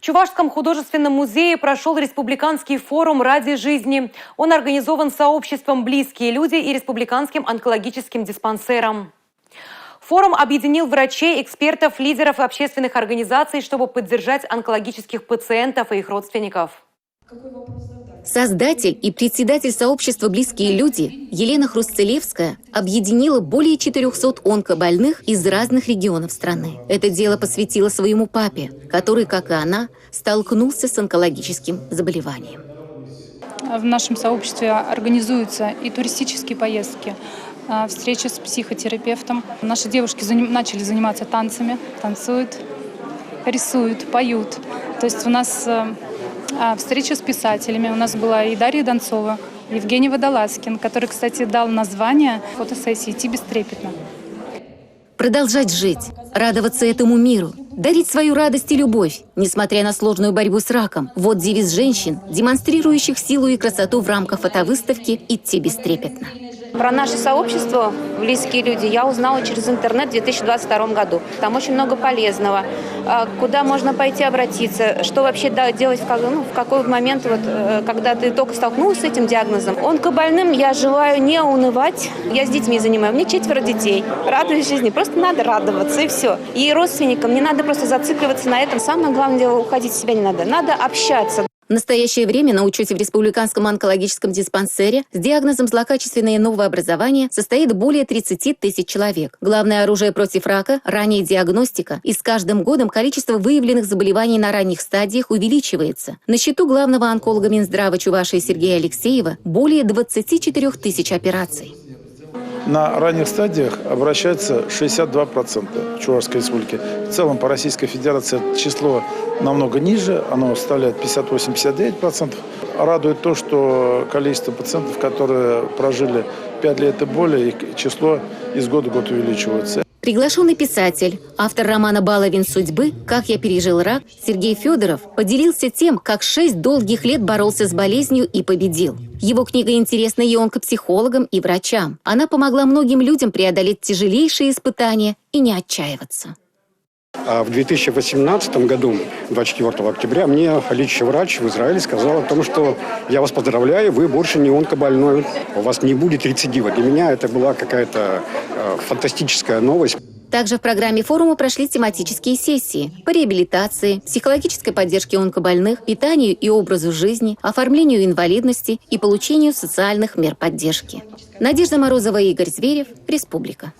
Чувашском художественном музее прошел республиканский форум «Ради жизни». Он организован сообществом «Близкие люди» и Республиканским онкологическим диспансером. Форум объединил врачей, экспертов, лидеров и общественных организаций, чтобы поддержать онкологических пациентов и их родственников. Создатель и председатель сообщества «Близкие люди» Елена Хрустцелевская объединила более 400 онкобольных из разных регионов страны. Это дело посвятила своему папе, который, как и она, столкнулся с онкологическим заболеванием. В нашем сообществе организуются и туристические поездки, встречи с психотерапевтом. Наши девушки начали заниматься танцами, танцуют, рисуют, поют. То есть у нас встреча с писателями. У нас была и Дарья Донцова, Евгений Водолазкин, который, кстати, дал название фотосессии «Идти бестрепетно». Продолжать жить, радоваться этому миру, дарить свою радость и любовь, несмотря на сложную борьбу с раком. Вот девиз женщин, демонстрирующих силу и красоту в рамках фотовыставки «Идти бестрепетно». Про наше сообщество «Близкие люди» я узнала через интернет в 2022 году. Там очень много полезного. Куда можно пойти обратиться, что вообще делать в какой момент, когда ты только столкнулся с этим диагнозом. Онкобольным я желаю не унывать. Я с детьми занимаюсь. У меня 4 детей. Радуюсь жизни. Просто надо радоваться, и все. И родственникам не надо просто зацикливаться на этом. Самое главное дело, уходить в себя не надо. Надо общаться. В настоящее время на учете в Республиканском онкологическом диспансере с диагнозом злокачественное новообразование состоит более 30 тысяч человек. Главное оружие против рака – ранняя диагностика, и с каждым годом количество выявленных заболеваний на ранних стадиях увеличивается. На счету главного онколога Минздрава Чувашии Сергея Алексеева более 24 тысяч операций. На ранних стадиях обращается 62% в Чувашской республике. В целом по Российской Федерации число намного ниже, оно составляет 58-59%. Радует то, что количество пациентов, которые прожили 5 лет и более, их число из года в год увеличивается. Приглашенный писатель, автор романа «Баловень судьбы. Как я пережил рак» Сергей Федоров поделился тем, как 6 долгих лет боролся с болезнью и победил. Его книга интересна и онкопсихологам, и врачам. Она помогла многим людям преодолеть тяжелейшие испытания и не отчаиваться. В 2018 году, 24 октября, мне лечащий врач в Израиле сказал о том, что я вас поздравляю, вы больше не онкобольной, у вас не будет рецидива. Для меня это была какая-то фантастическая новость. Также в программе форума прошли тематические сессии по реабилитации, психологической поддержке онкобольных, питанию и образу жизни, оформлению инвалидности и получению социальных мер поддержки. Надежда Морозова и Игорь Зверев, Республика.